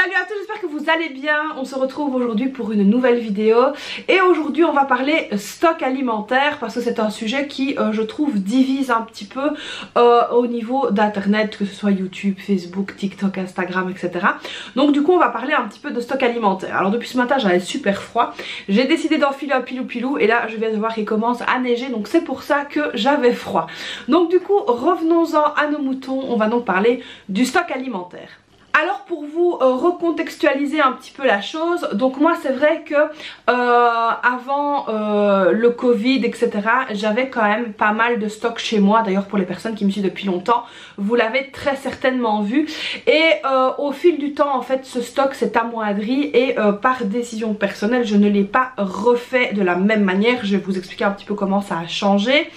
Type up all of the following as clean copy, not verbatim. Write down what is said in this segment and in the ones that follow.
Salut à tous, j'espère que vous allez bien. On se retrouve aujourd'hui pour une nouvelle vidéo. Et aujourd'hui on va parler stock alimentaire parce que c'est un sujet qui je trouve divise un petit peu au niveau d'internet, que ce soit YouTube, Facebook, TikTok, Instagram, etc. Donc du coup on va parler un petit peu de stock alimentaire. Alors depuis ce matin j'avais super froid. J'ai décidé d'enfiler un pilou et là je viens de voir qu'il commence à neiger. Donc c'est pour ça que j'avais froid. Donc du coup revenons-en à nos moutons. On va donc parler du stock alimentaire. Alors pour vous recontextualiser un petit peu la chose, donc moi c'est vrai que avant le Covid etc, j'avais quand même pas mal de stock chez moi. D'ailleurs pour les personnes qui me suivent depuis longtemps, vous l'avez très certainement vu. Et au fil du temps en fait ce stock s'est amoindri et par décision personnelle je ne l'ai pas refait de la même manière. Je vais vous expliquer un petit peu comment ça a changé.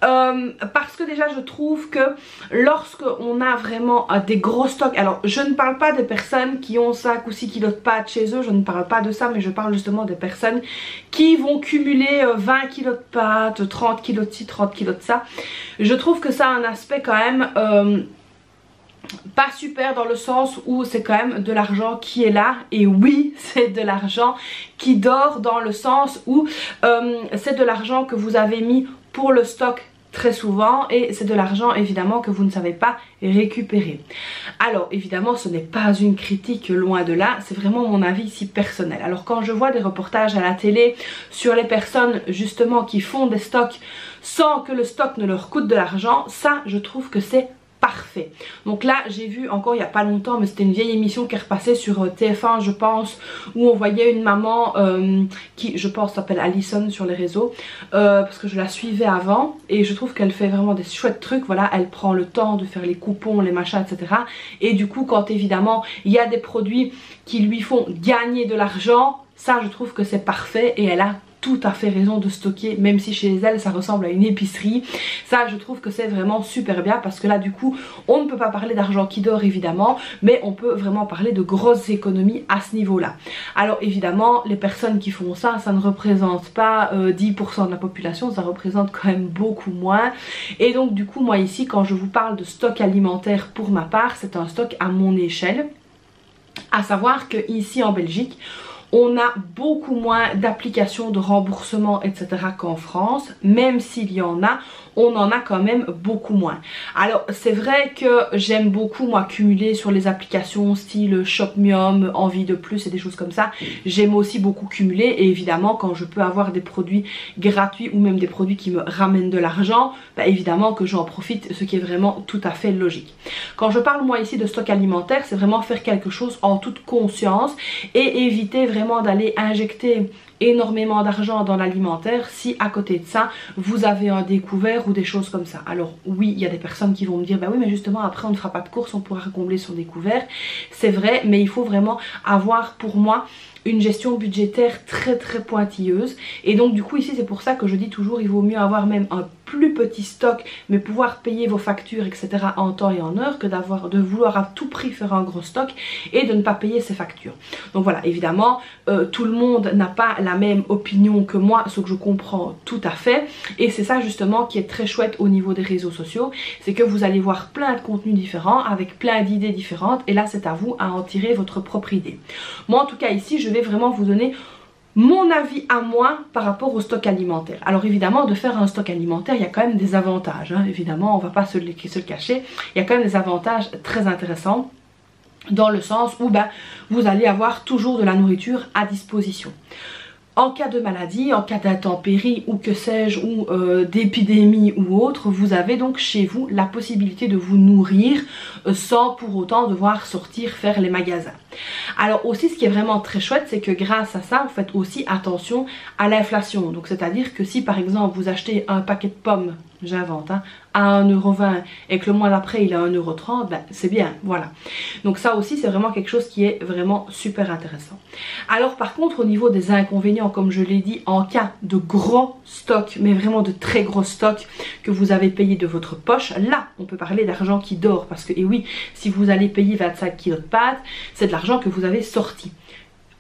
Parce que déjà je trouve que lorsque on a vraiment des gros stocks, alors je ne parle pas des personnes qui ont 5 ou 6 kilos de pâtes chez eux, je ne parle pas de ça, mais je parle justement des personnes qui vont cumuler 20 kilos de pâtes, 30 kilos de ci, 30 kilos de ça. Je trouve que ça a un aspect quand même pas super, dans le sens où c'est quand même de l'argent qui est là. Et oui, c'est de l'argent qui dort, dans le sens où c'est de l'argent que vous avez mis pour le stock très souvent et c'est de l'argent évidemment que vous ne savez pas récupérer. Alors évidemment ce n'est pas une critique, loin de là, c'est vraiment mon avis ici personnel. Alors quand je vois des reportages à la télé sur les personnes justement qui font des stocks sans que le stock ne leur coûte de l'argent, ça je trouve que c'est parfait. Donc là j'ai vu encore il n'y a pas longtemps, mais c'était une vieille émission qui repassait sur TF1 je pense, où on voyait une maman qui je pense s'appelle Alison sur les réseaux, parce que je la suivais avant et je trouve qu'elle fait vraiment des chouettes trucs. Voilà, elle prend le temps de faire les coupons, les machins etc. Et du coup quand évidemment il y a des produits qui lui font gagner de l'argent, ça je trouve que c'est parfait et elle a tout à fait raison de stocker, même si chez elle ça ressemble à une épicerie. Ça je trouve que c'est vraiment super bien, parce que là du coup on ne peut pas parler d'argent qui dort évidemment, mais on peut vraiment parler de grosses économies à ce niveau là. Alors évidemment les personnes qui font ça, ça ne représente pas 10% de la population, ça représente quand même beaucoup moins. Et donc du coup moi ici quand je vous parle de stock alimentaire, pour ma part c'est un stock à mon échelle, à savoir que ici en Belgique on a beaucoup moins d'applications de remboursement etc qu'en France. Même s'il y en a, on en a quand même beaucoup moins. Alors c'est vrai que j'aime beaucoup moi cumuler sur les applications style Shopmium, Envie de Plus et des choses comme ça. J'aime aussi beaucoup cumuler, et évidemment quand je peux avoir des produits gratuits ou même des produits qui me ramènent de l'argent, bah évidemment que j'en profite, ce qui est vraiment tout à fait logique. Quand je parle moi ici de stock alimentaire, c'est vraiment faire quelque chose en toute conscience et éviter vraiment d'aller injecter énormément d'argent dans l'alimentaire si à côté de ça vous avez un découvert ou des choses comme ça. Alors oui, il y a des personnes qui vont me dire bah oui mais justement après on ne fera pas de course, on pourra combler son découvert. C'est vrai, mais il faut vraiment avoir pour moi une gestion budgétaire très pointilleuse. Et donc du coup ici c'est pour ça que je dis toujours il vaut mieux avoir même un plus petit stock mais pouvoir payer vos factures etc en temps et en heure, que de vouloir à tout prix faire un gros stock et de ne pas payer ses factures. Donc voilà, évidemment tout le monde n'a pas la même opinion que moi, ce que je comprends tout à fait, et c'est ça justement qui est très chouette au niveau des réseaux sociaux, c'est que vous allez voir plein de contenus différents avec plein d'idées différentes, et là c'est à vous à en tirer votre propre idée. Moi en tout cas ici je vais vraiment vous donner mon avis à moi par rapport au stock alimentaire. Alors évidemment de faire un stock alimentaire il y a quand même des avantages, hein. Évidemment on va pas se le cacher, il y a quand même des avantages très intéressants, dans le sens où vous allez avoir toujours de la nourriture à disposition. En cas de maladie, en cas d'intempérie ou que sais-je, ou d'épidémie ou autre, vous avez donc chez vous la possibilité de vous nourrir sans pour autant devoir sortir faire les magasins. Alors aussi ce qui est vraiment très chouette, c'est que grâce à ça vous faites aussi attention à l'inflation. Donc c'est à dire que si par exemple vous achetez un paquet de pommes, j'invente, hein, à 1,20 € et que le mois d'après il est à 1,30 €, c'est bien, voilà. Donc ça aussi c'est vraiment quelque chose qui est vraiment super intéressant. Alors par contre au niveau des inconvénients, comme je l'ai dit, en cas de gros stock, mais vraiment de très gros stock que vous avez payé de votre poche, là on peut parler d'argent qui dort, parce que et oui, si vous allez payer 25 kilos de pâtes, c'est de l'argent que vous avez sorti.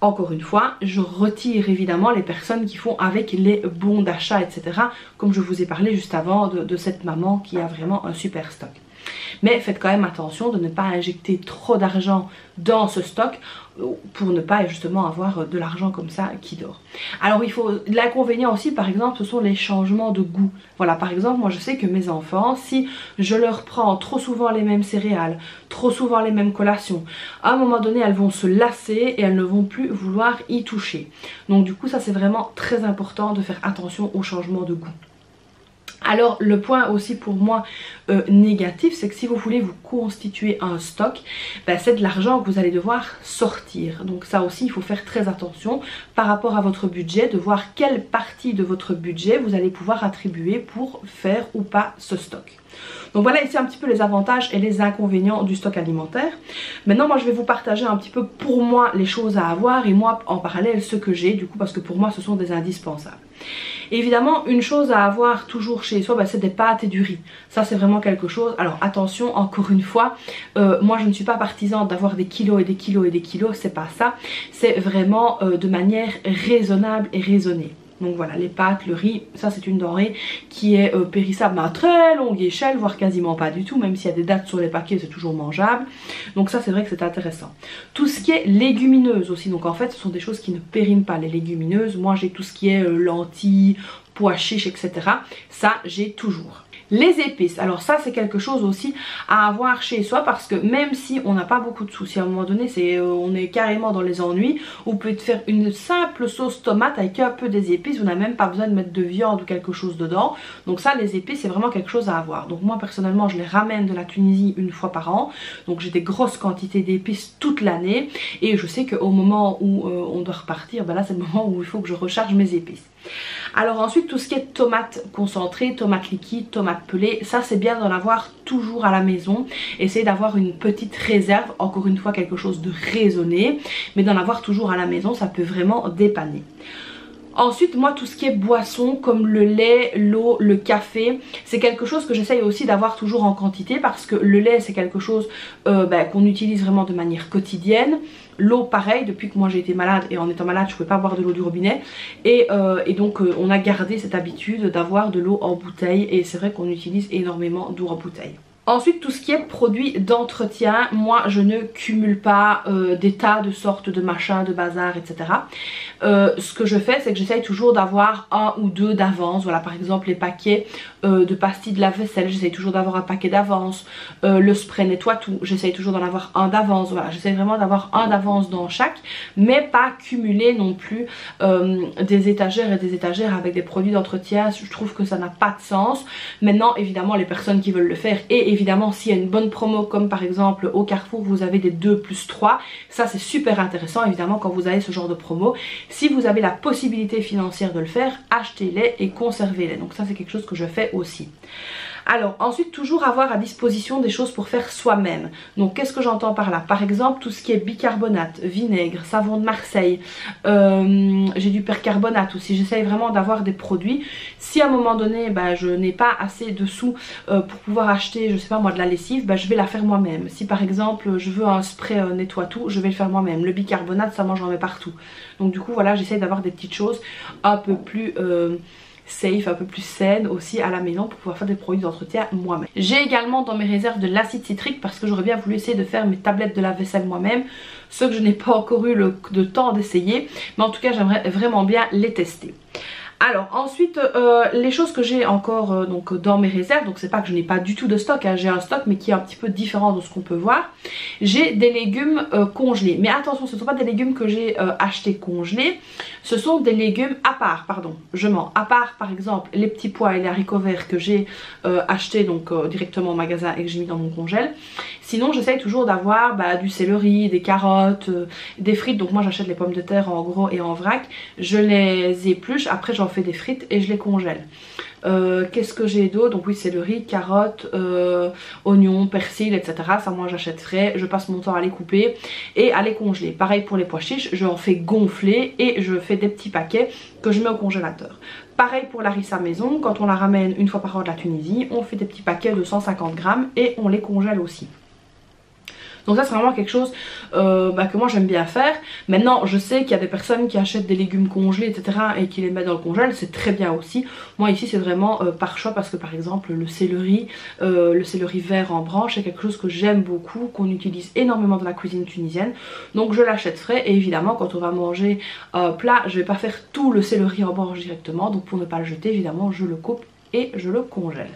Encore une fois, je retire évidemment les personnes qui font avec les bons d'achat etc, comme je vous ai parlé juste avant de cette maman qui a vraiment un super stock. Mais faites quand même attention de ne pas injecter trop d'argent dans ce stock pour ne pas justement avoir de l'argent comme ça qui dort. Alors il faut, l'inconvénient aussi par exemple, ce sont les changements de goût. Voilà, par exemple moi je sais que mes enfants, si je leur prends trop souvent les mêmes céréales, trop souvent les mêmes collations, à un moment donné elles vont se lasser et elles ne vont plus vouloir y toucher. Donc du coup ça c'est vraiment très important de faire attention aux changements de goût. Alors le point aussi pour moi négatif, c'est que si vous voulez vous constituer un stock, ben, c'est de l'argent que vous allez devoir sortir. Donc ça aussi il faut faire très attention par rapport à votre budget, de voir quelle partie de votre budget vous allez pouvoir attribuer pour faire ou pas ce stock. Donc voilà ici un petit peu les avantages et les inconvénients du stock alimentaire. Maintenant moi je vais vous partager un petit peu pour moi les choses à avoir et moi en parallèle ce que j'ai du coup, parce que pour moi ce sont des indispensables. Évidemment une chose à avoir toujours chez soi, bah, c'est des pâtes et du riz. Ça c'est vraiment quelque chose. Alors attention, encore une fois, moi je ne suis pas partisane d'avoir des kilos et des kilos et des kilos, c'est pas ça. C'est vraiment de manière raisonnable et raisonnée. Donc voilà, les pâtes, le riz, ça c'est une denrée qui est périssable à une très longue échelle, voire quasiment pas du tout, même s'il y a des dates sur les paquets, c'est toujours mangeable. Donc ça c'est vrai que c'est intéressant. Tout ce qui est légumineuses aussi, donc en fait ce sont des choses qui ne périment pas, les légumineuses. Moi j'ai tout ce qui est lentilles, pois chiches, etc. Ça j'ai toujours. Les épices, alors ça c'est quelque chose aussi à avoir chez soi, parce que même si on n'a pas beaucoup de soucis, à un moment donné on est carrément dans les ennuis, vous pouvez faire une simple sauce tomate avec un peu des épices, vous n'avez même pas besoin de mettre de viande ou quelque chose dedans. Donc ça les épices c'est vraiment quelque chose à avoir. Donc moi personnellement je les ramène de la Tunisie une fois par an, donc j'ai des grosses quantités d'épices toute l'année et je sais qu'au moment où on doit repartir, ben là c'est le moment où il faut que je recharge mes épices. Alors ensuite tout ce qui est tomates concentrées, tomates liquides, tomates pelées, ça c'est bien d'en avoir toujours à la maison. Essayez d'avoir une petite réserve, encore une fois quelque chose de raisonné, mais d'en avoir toujours à la maison, ça peut vraiment dépanner. Ensuite moi tout ce qui est boisson comme le lait, l'eau, le café, c'est quelque chose que j'essaye aussi d'avoir toujours en quantité, parce que le lait c'est quelque chose qu'on utilise vraiment de manière quotidienne. L'eau pareil, depuis que moi j'ai été malade, et en étant malade je ne pouvais pas boire de l'eau du robinet, et donc on a gardé cette habitude d'avoir de l'eau en bouteille, et c'est vrai qu'on utilise énormément d'eau en bouteille. Ensuite tout ce qui est produits d'entretien, moi je ne cumule pas des tas de sortes de machins, de bazar, etc. Ce que je fais c'est que j'essaye toujours d'avoir un ou deux d'avance. Voilà, par exemple les paquets de pastilles de lave-vaisselle, j'essaye toujours d'avoir un paquet d'avance. Le spray nettoie tout, j'essaye toujours d'en avoir un d'avance. Voilà, j'essaye vraiment d'avoir un d'avance dans chaque, mais pas cumuler non plus des étagères et des étagères avec des produits d'entretien. Je trouve que ça n'a pas de sens. Maintenant évidemment les personnes qui veulent le faire, et évidemment s'il y a une bonne promo comme par exemple au Carrefour vous avez des 2+3, ça c'est super intéressant évidemment quand vous avez ce genre de promo. Si vous avez la possibilité financière de le faire, achetez-les et conservez-les. Donc ça c'est quelque chose que je fais aussi. Alors ensuite toujours avoir à disposition des choses pour faire soi-même. Donc qu'est-ce que j'entends par là? Par exemple tout ce qui est bicarbonate, vinaigre, savon de Marseille, j'ai du percarbonate aussi. J'essaye vraiment d'avoir des produits. Si à un moment donné je n'ai pas assez de sous pour pouvoir acheter, je sais pas moi, de la lessive, je vais la faire moi-même. Si par exemple je veux un spray nettoie tout, je vais le faire moi-même. Le bicarbonate ça moi j'en mets partout. Donc du coup voilà, j'essaye d'avoir des petites choses un peu plus safe, un peu plus saine aussi à la maison pour pouvoir faire des produits d'entretien moi-même. J'ai également dans mes réserves de l'acide citrique, parce que j'aurais bien voulu essayer de faire mes tablettes de lave-vaisselle moi-même, ce que je n'ai pas encore eu le temps d'essayer, mais en tout cas j'aimerais vraiment bien les tester. Alors ensuite les choses que j'ai encore donc dans mes réserves, donc c'est pas que je n'ai pas du tout de stock, hein, j'ai un stock mais qui est un petit peu différent de ce qu'on peut voir. J'ai des légumes congelés, mais attention, ce ne sont pas des légumes que j'ai achetés congelés, ce sont des légumes à part, pardon, je mens, à part par exemple les petits pois et les haricots verts que j'ai achetés donc directement au magasin et que j'ai mis dans mon congèle. Sinon j'essaye toujours d'avoir du céleri, des carottes, des frites, donc moi j'achète les pommes de terre en gros et en vrac, je les épluche, après j'en fais des frites et je les congèle. Qu'est-ce que j'ai d'autre? Donc oui, céleri, carottes, oignons, persil, etc. Ça moi j'achète frais, je passe mon temps à les couper et à les congeler. Pareil pour les pois chiches, je en fais gonfler et je fais des petits paquets que je mets au congélateur. Pareil pour la harissa maison, quand on la ramène une fois par an de la Tunisie, on fait des petits paquets de 150 grammes et on les congèle aussi. Donc ça c'est vraiment quelque chose que moi j'aime bien faire. Maintenant je sais qu'il y a des personnes qui achètent des légumes congelés etc. et qui les mettent dans le congèle, c'est très bien aussi. Moi ici c'est vraiment par choix parce que par exemple le céleri vert en branche c'est quelque chose que j'aime beaucoup, qu'on utilise énormément dans la cuisine tunisienne. Donc je l'achète frais et évidemment quand on va manger plat je vais pas faire tout le céleri en branche directement. Donc pour ne pas le jeter évidemment je le coupe et je le congèle.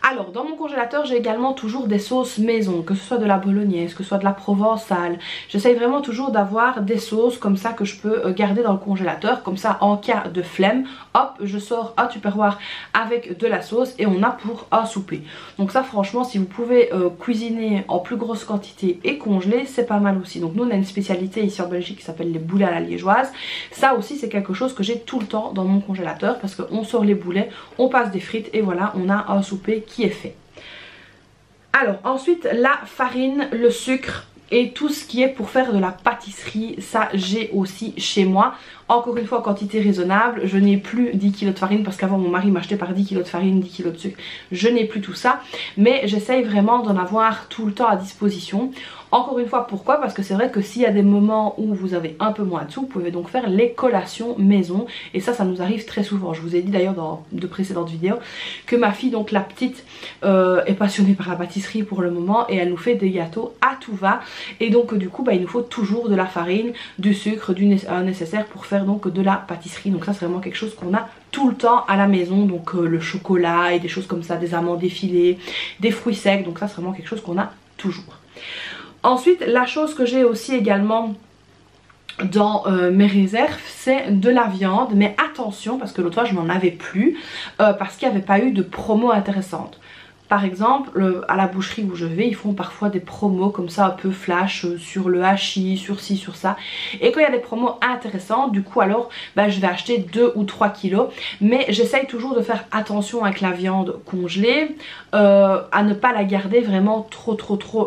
Alors dans mon congélateur j'ai également toujours des sauces maison, que ce soit de la bolognaise, que ce soit de la provençale. J'essaye vraiment toujours d'avoir des sauces comme ça que je peux garder dans le congélateur, comme ça en cas de flemme, hop je sors un tupperware avec de la sauce et on a pour un souper. Donc ça franchement si vous pouvez cuisiner en plus grosse quantité et congeler c'est pas mal aussi. Donc nous on a une spécialité ici en Belgique qui s'appelle les boulets à la liégeoise. Ça aussi c'est quelque chose que j'ai tout le temps dans mon congélateur parce qu'on sort les boulets, on passe des frites et voilà on a un souper qui est fait. Alors ensuite la farine, le sucre et tout ce qui est pour faire de la pâtisserie, ça j'ai aussi chez moi. Encore une fois quantité raisonnable, je n'ai plus 10 kg de farine parce qu'avant mon mari m'achetait par 10 kg de farine, 10 kg de sucre. Je n'ai plus tout ça mais j'essaye vraiment d'en avoir tout le temps à disposition. Encore une fois pourquoi? Parce que c'est vrai que s'il y a des moments où vous avez un peu moins de sous, vous pouvez donc faire les collations maison et ça nous arrive très souvent. Je vous ai dit d'ailleurs dans de précédentes vidéos que ma fille donc la petite est passionnée par la pâtisserie pour le moment et elle nous fait des gâteaux à tout va et donc du coup il nous faut toujours de la farine, du sucre, un nécessaire pour faire donc de la pâtisserie. Donc ça c'est vraiment quelque chose qu'on a tout le temps à la maison, donc le chocolat et des choses comme ça, des amandes effilées, des fruits secs, donc ça c'est vraiment quelque chose qu'on a toujours. Ensuite la chose que j'ai aussi également dans mes réserves c'est de la viande, mais attention parce que l'autre fois je n'en avais plus parce qu'il n'y avait pas eu de promo intéressante. Par exemple à la boucherie où je vais ils font parfois des promos comme ça un peu flash sur le hachis, sur ci, sur ça. Et quand il y a des promos intéressantes du coup alors je vais acheter 2 ou 3 kilos. Mais j'essaye toujours de faire attention avec la viande congelée à ne pas la garder vraiment trop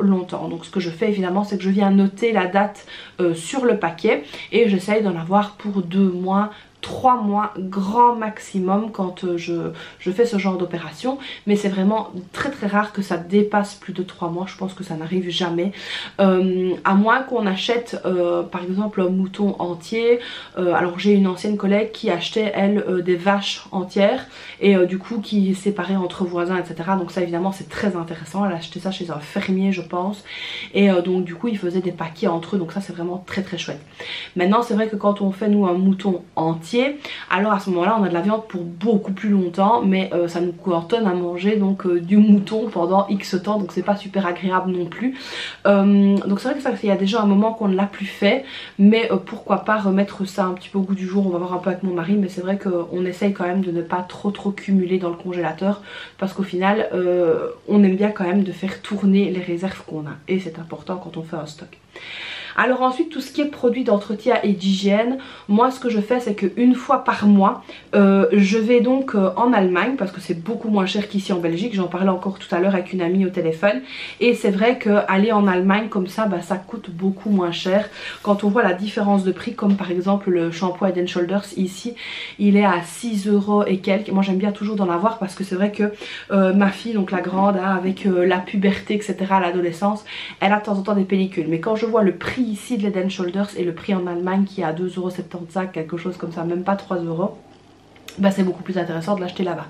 longtemps. Donc ce que je fais évidemment c'est que je viens noter la date sur le paquet et j'essaye d'en avoir pour 2 mois, 3 mois grand maximum quand je fais ce genre d'opération, mais c'est vraiment très rare que ça dépasse plus de 3 mois, je pense que ça n'arrive jamais à moins qu'on achète par exemple un mouton entier. Alors j'ai une ancienne collègue qui achetait elle des vaches entières et du coup qui séparait entre voisins etc. Donc ça évidemment c'est très intéressant, elle a acheté ça chez un fermier je pense et donc du coup ils faisaient des paquets entre eux, donc ça c'est vraiment très chouette. Maintenant c'est vrai que quand on fait nous un mouton entier alors à ce moment là on a de la viande pour beaucoup plus longtemps mais ça nous cantonne à manger donc du mouton pendant X temps, donc c'est pas super agréable non plus. Donc c'est vrai que ça il y a déjà un moment qu'on ne l'a plus fait mais pourquoi pas remettre ça un petit peu au goût du jour, on va voir un peu avec mon mari, mais c'est vrai qu'on essaye quand même de ne pas trop cumuler dans le congélateur parce qu'au final on aime bien quand même de faire tourner les réserves qu'on a et c'est important quand on fait un stock. Alors ensuite tout ce qui est produits d'entretien et d'hygiène, moi ce que je fais c'est qu'une fois par mois je vais donc en Allemagne parce que c'est beaucoup moins cher qu'ici en Belgique. J'en parlais encore tout à l'heure avec une amie au téléphone et c'est vrai qu'aller en Allemagne comme ça ça coûte beaucoup moins cher quand on voit la différence de prix, comme par exemple le shampoing Head & Shoulders ici il est à 6 € et quelques. Moi j'aime bien toujours d'en avoir parce que c'est vrai que ma fille donc la grande avec la puberté etc, l'adolescence, elle a de temps en temps des pellicules, mais quand je vois le prix ici de Head & Shoulders et le prix en Allemagne qui est à 2,75 €, quelque chose comme ça, même pas 3 €, c'est beaucoup plus intéressant de l'acheter là-bas.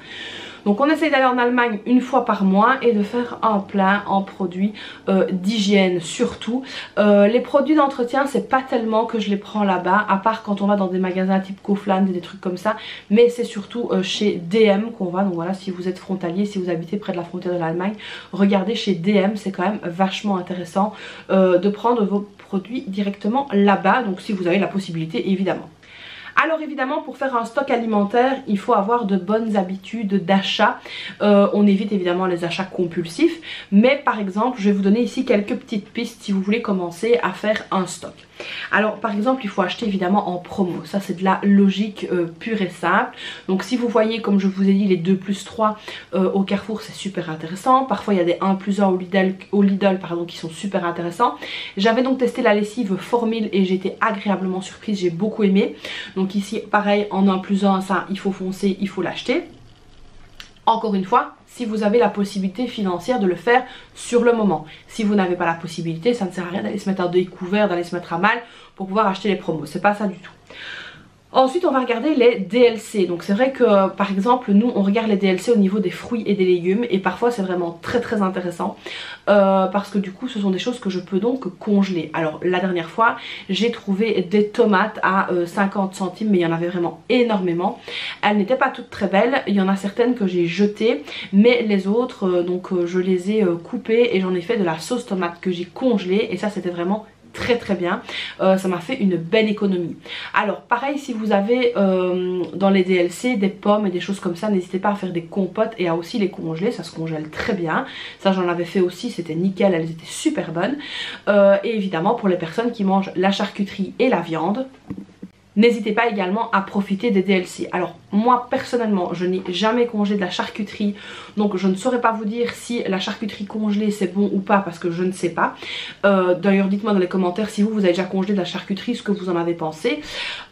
Donc on essaye d'aller en Allemagne une fois par mois et de faire un plein en produits d'hygiène surtout. Les produits d'entretien c'est pas tellement que je les prends là-bas, à part quand on va dans des magasins type Kaufland et des trucs comme ça, mais c'est surtout chez DM qu'on va. Donc voilà, si vous êtes frontalier, si vous habitez près de la frontière de l'Allemagne, regardez chez DM, c'est quand même vachement intéressant de prendre vos produits directement là-bas, donc si vous avez la possibilité évidemment. Alors évidemment pour faire un stock alimentaire il faut avoir de bonnes habitudes d'achat. On évite évidemment les achats compulsifs, mais par exemple je vais vous donner ici quelques petites pistes si vous voulez commencer à faire un stock. Alors par exemple il faut acheter évidemment en promo, ça c'est de la logique pure et simple. Donc si vous voyez comme je vous ai dit les 2+3 au Carrefour c'est super intéressant. Parfois il y a des 1+1 au Lidl pardon, qui sont super intéressants. J'avais donc testé la lessive Formil et j'ai été agréablement surprise, j'ai beaucoup aimé. Donc ici pareil en 1+1 ça il faut foncer, il faut l'acheter. Encore une fois, si vous avez la possibilité financière de le faire sur le moment. Si vous n'avez pas la possibilité, ça ne sert à rien d'aller se mettre à découvert, d'aller se mettre à mal pour pouvoir acheter les promos. C'est pas ça du tout. Ensuite on va regarder les DLC, donc c'est vrai que par exemple nous on regarde les DLC au niveau des fruits et des légumes et parfois c'est vraiment très intéressant parce que du coup ce sont des choses que je peux donc congeler. Alors la dernière fois j'ai trouvé des tomates à 50 centimes mais il y en avait vraiment énormément. Elles n'étaient pas toutes très belles, il y en a certaines que j'ai jetées mais les autres je les ai coupées et j'en ai fait de la sauce tomate que j'ai congelée et ça c'était vraiment très bien, ça m'a fait une belle économie. Alors pareil, si vous avez dans les DLC des pommes et des choses comme ça, n'hésitez pas à faire des compotes et à aussi les congeler, ça se congèle très bien. Ça j'en avais fait aussi, c'était nickel, elles étaient super bonnes. Et évidemment pour les personnes qui mangent la charcuterie et la viande, n'hésitez pas également à profiter des DLC. Alors moi personnellement je n'ai jamais congelé de la charcuterie, donc je ne saurais pas vous dire si la charcuterie congelée c'est bon ou pas parce que je ne sais pas. D'ailleurs dites moi dans les commentaires si vous avez déjà congelé de la charcuterie, ce que vous en avez pensé.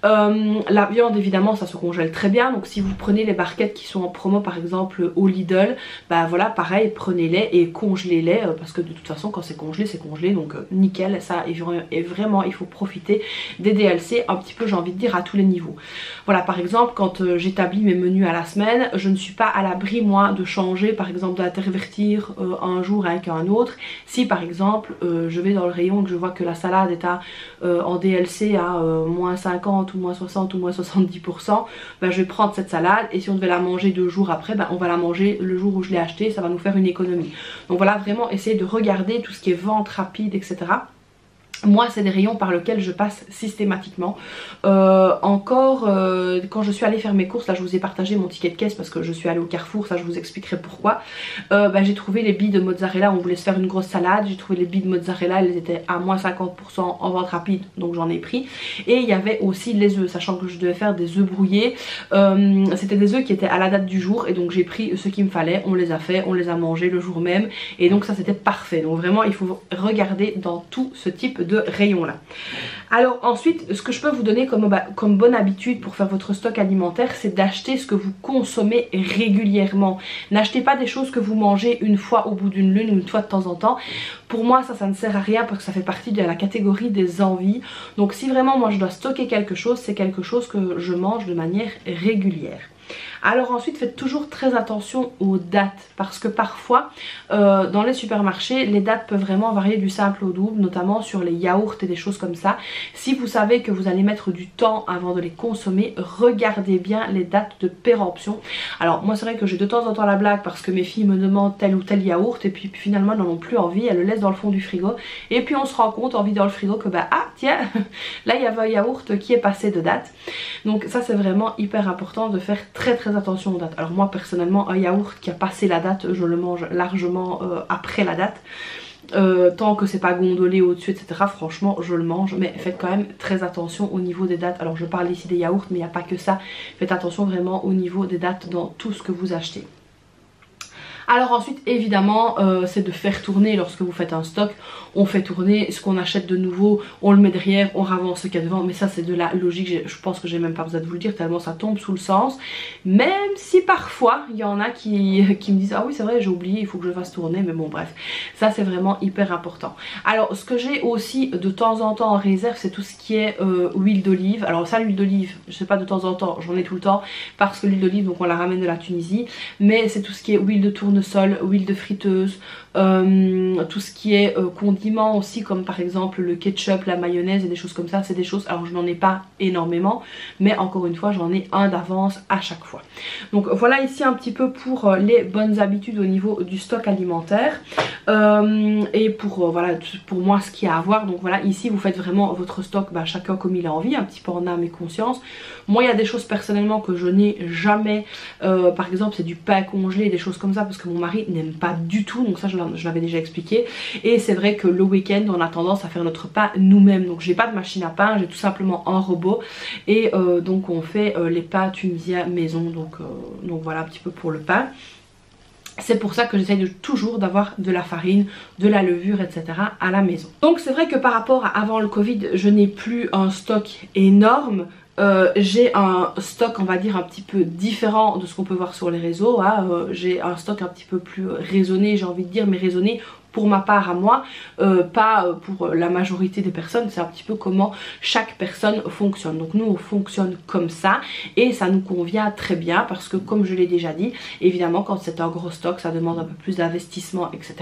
La viande évidemment ça se congèle très bien, donc si vous prenez les barquettes qui sont en promo par exemple au Lidl, bah voilà pareil, prenez-les et congelez-les parce que de toute façon quand c'est congelé donc nickel, ça et vraiment il faut profiter des DLC un petit peu, j'ai envie de dire, à tous les niveaux. Voilà, par exemple quand j'établis mes menus à la semaine, je ne suis pas à l'abri moi de changer, par exemple d'intervertir un jour avec un autre. Si par exemple je vais dans le rayon et que je vois que la salade est à en DLC à moins 50 ou moins 60 ou moins 70%, ben, je vais prendre cette salade et si on devait la manger 2 jours après, ben, on va la manger le jour où je l'ai achetée, ça va nous faire une économie. Donc voilà, vraiment essayer de regarder tout ce qui est vente rapide, etc. Moi c'est des rayons par lesquels je passe systématiquement. Quand je suis allée faire mes courses, là je vous ai partagé mon ticket de caisse parce que je suis allée au Carrefour, ça je vous expliquerai pourquoi. J'ai trouvé les billes de mozzarella, on voulait se faire une grosse salade, j'ai trouvé les billes de mozzarella, elles étaient à moins 50% en vente rapide donc j'en ai pris. Et il y avait aussi les œufs, sachant que je devais faire des œufs brouillés. C'était des œufs qui étaient à la date du jour et donc j'ai pris ce qu'il me fallait, on les a fait, on les a mangés le jour même et donc ça c'était parfait. Donc vraiment il faut regarder dans tout ce type de rayon là. Alors ensuite ce que je peux vous donner comme bonne habitude pour faire votre stock alimentaire, c'est d'acheter ce que vous consommez régulièrement. N'achetez pas des choses que vous mangez une fois au bout d'une lune ou une fois de temps en temps. Pour moi ça ne sert à rien parce que ça fait partie de la catégorie des envies. Donc si vraiment moi je dois stocker quelque chose, c'est quelque chose que je mange de manière régulière. Alors ensuite faites toujours très attention aux dates parce que parfois dans les supermarchés les dates peuvent vraiment varier du simple au double, notamment sur les yaourts et des choses comme ça. Si vous savez que vous allez mettre du temps avant de les consommer, regardez bien les dates de péremption. Alors moi c'est vrai que j'ai de temps en temps la blague parce que mes filles me demandent tel ou tel yaourt et puis finalement elles n'en ont plus envie, elles le laissent dans le fond du frigo et puis on se rend compte en vidant le frigo que bah ah tiens là il y avait un yaourt qui est passé de date. Donc ça c'est vraiment hyper important de faire très attention aux dates. Alors moi personnellement un yaourt qui a passé la date je le mange largement après la date. Tant que c'est pas gondolé au-dessus etc, franchement je le mange, mais faites quand même très attention au niveau des dates. Alors je parle ici des yaourts mais il n'y a pas que ça, faites attention vraiment au niveau des dates dans tout ce que vous achetez. Alors ensuite évidemment c'est de faire tourner lorsque vous faites un stock, on fait tourner ce qu'on achète de nouveau, on le met derrière, on ravance ce qu'il y a devant, mais ça c'est de la logique, je pense que j'ai même pas besoin de vous le dire tellement ça tombe sous le sens. Même si parfois il y en a qui me disent ah oui c'est vrai j'ai oublié il faut que je fasse tourner, mais bon bref, ça c'est vraiment hyper important. Alors ce que j'ai aussi de temps en temps en réserve c'est tout ce qui est huile d'olive. Alors ça l'huile d'olive je sais pas de temps en temps, j'en ai tout le temps parce que l'huile d'olive donc on la ramène de la Tunisie, mais c'est tout ce qui est huile de tournesol, huile de friteuse, tout ce qui est condiments aussi comme par exemple le ketchup, la mayonnaise et des choses comme ça, c'est des choses, alors je n'en ai pas énormément mais encore une fois j'en ai un d'avance à chaque fois. Donc voilà ici un petit peu pour les bonnes habitudes au niveau du stock alimentaire et pour voilà pour moi ce qu'il y a à voir. Donc voilà ici vous faites vraiment votre stock chacun comme il a envie, un petit peu en âme et conscience. Moi il y a des choses personnellement que je n'ai jamais, par exemple c'est du pain congelé, des choses comme ça parce que mon mari n'aime pas du tout, donc ça je l'avais déjà expliqué. Et c'est vrai que le week-end on a tendance à faire notre pain nous-mêmes, donc j'ai pas de machine à pain, j'ai tout simplement un robot et donc on fait les pains tunisiens maison, donc voilà un petit peu pour le pain. C'est pour ça que j'essaye toujours d'avoir de la farine, de la levure, etc. à la maison. Donc c'est vrai que par rapport à avant le Covid, je n'ai plus un stock énorme. j'ai un stock on va dire un petit peu différent de ce qu'on peut voir sur les réseaux, hein. J'ai un stock un petit peu plus raisonné, j'ai envie de dire, mais raisonné pour ma part à moi, pas pour la majorité des personnes. C'est un petit peu comment chaque personne fonctionne. Donc nous on fonctionne comme ça et ça nous convient très bien parce que comme je l'ai déjà dit, évidemment quand c'est un gros stock ça demande un peu plus d'investissement, etc.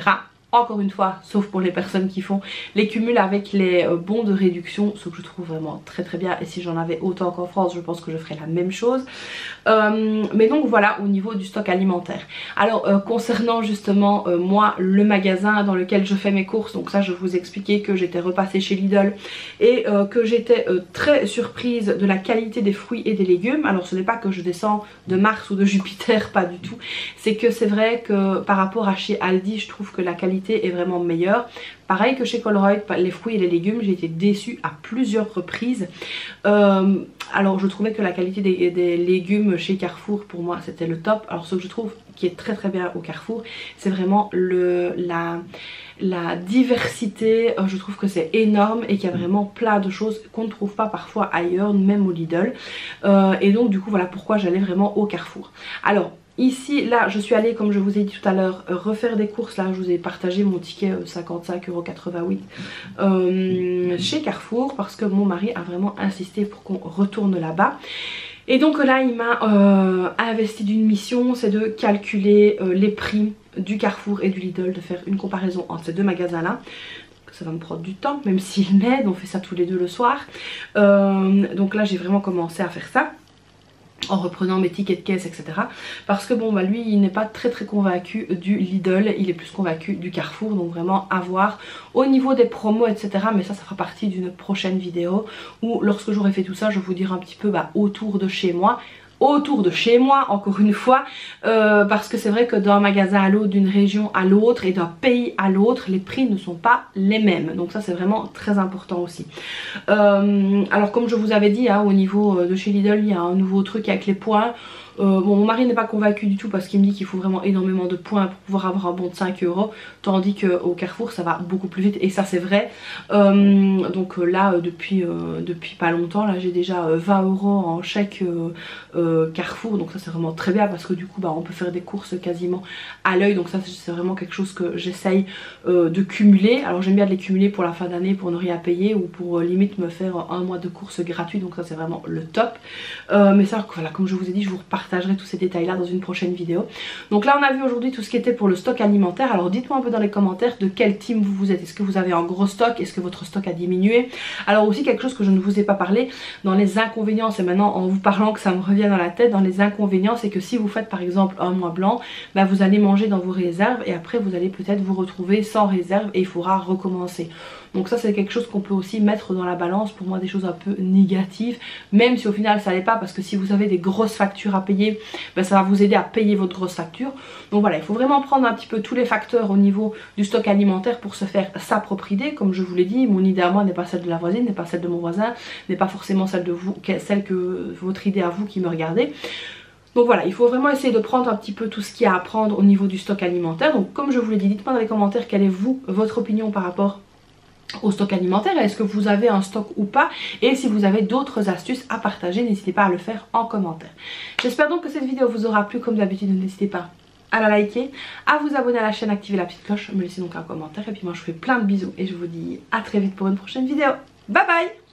Encore une fois, sauf pour les personnes qui font les cumuls avec les bons de réduction, ce que je trouve vraiment très très bien, et si j'en avais autant qu'en France je pense que je ferais la même chose. Mais donc voilà au niveau du stock alimentaire. Alors concernant justement moi le magasin dans lequel je fais mes courses, donc ça je vous expliquais que j'étais repassée chez Lidl et que j'étais très surprise de la qualité des fruits et des légumes. Alors ce n'est pas que je descends de Mars ou de Jupiter, pas du tout, c'est que c'est vrai que par rapport à chez Aldi je trouve que la qualité est vraiment meilleure. Pareil que chez Colruyt, les fruits et les légumes, j'ai été déçue à plusieurs reprises. Alors je trouvais que la qualité des légumes chez Carrefour pour moi c'était le top. Alors ce que je trouve qui est très très bien au Carrefour, c'est vraiment la diversité. Je trouve que c'est énorme et qu'il y a vraiment plein de choses qu'on ne trouve pas parfois ailleurs, même au Lidl. Et donc du coup voilà pourquoi j'allais vraiment au Carrefour. Alors ici, là, je suis allée, comme je vous ai dit tout à l'heure, refaire des courses. Là, je vous ai partagé mon ticket 55,88 € chez Carrefour parce que mon mari a vraiment insisté pour qu'on retourne là-bas. Et donc là, il m'a investi d'une mission, c'est de calculer les prix du Carrefour et du Lidl, de faire une comparaison entre ces deux magasins-là. Ça va me prendre du temps, même s'il m'aide, on fait ça tous les deux le soir. Donc là, j'ai vraiment commencé à faire ça, en reprenant mes tickets de caisse, etc. Parce que bon bah lui il n'est pas très convaincu du Lidl, il est plus convaincu du Carrefour. Donc vraiment à voir au niveau des promos, etc. Mais ça fera partie d'une prochaine vidéo où lorsque j'aurai fait tout ça je vous dirai un petit peu autour de chez moi. Encore une fois, parce que c'est vrai que d'un magasin à l'autre, d'une région à l'autre et d'un pays à l'autre, les prix ne sont pas les mêmes. Donc ça c'est vraiment très important aussi. Alors comme je vous avais dit, hein, au niveau de chez Lidl, il y a un nouveau truc avec les points. Bon, mon mari n'est pas convaincu du tout parce qu'il me dit qu'il faut vraiment énormément de points pour pouvoir avoir un bon de 5 €, tandis qu'au Carrefour ça va beaucoup plus vite et ça c'est vrai. Donc là depuis pas longtemps, là j'ai déjà 20 € en chèque Carrefour, donc ça c'est vraiment très bien parce que du coup on peut faire des courses quasiment à l'œil. Donc ça c'est vraiment quelque chose que j'essaye de cumuler. Alors j'aime bien de les cumuler pour la fin d'année pour ne rien payer ou pour limite me faire un mois de courses gratuits, donc ça c'est vraiment le top. Mais ça voilà, comme je vous ai dit, je vous partagerai tous ces détails là dans une prochaine vidéo. Donc là on a vu aujourd'hui tout ce qui était pour le stock alimentaire. Alors dites-moi un peu dans les commentaires de quel team vous êtes. Est-ce que vous avez un gros stock? Est-ce que votre stock a diminué? Alors aussi quelque chose que je ne vous ai pas parlé dans les inconvénients, c'est maintenant en vous parlant que ça me revient dans la tête. Dans les inconvénients, c'est que si vous faites par exemple un mois blanc, vous allez manger dans vos réserves et après vous allez peut-être vous retrouver sans réserve et il faudra recommencer. Donc ça c'est quelque chose qu'on peut aussi mettre dans la balance, pour moi des choses un peu négatives, même si au final ça l'est pas, parce que si vous avez des grosses factures à payer, ça va vous aider à payer votre grosse facture. Donc voilà, il faut vraiment prendre un petit peu tous les facteurs au niveau du stock alimentaire pour se faire sa propre idée. Comme je vous l'ai dit, mon idée à moi n'est pas celle de la voisine, n'est pas celle de mon voisin, n'est pas forcément celle de vous, celle que votre idée à vous qui me regardez. Donc voilà, il faut vraiment essayer de prendre un petit peu tout ce qu'il y a à prendre au niveau du stock alimentaire. Donc comme je vous l'ai dit, dites-moi dans les commentaires quelle est votre opinion par rapport au stock alimentaire. Est-ce que vous avez un stock ou pas, et si vous avez d'autres astuces à partager, n'hésitez pas à le faire en commentaire. J'espère donc que cette vidéo vous aura plu. Comme d'habitude, n'hésitez pas à la liker, à vous abonner à la chaîne, activer la petite cloche, me laisser donc un commentaire, et puis moi je vous fais plein de bisous et je vous dis à très vite pour une prochaine vidéo. Bye bye.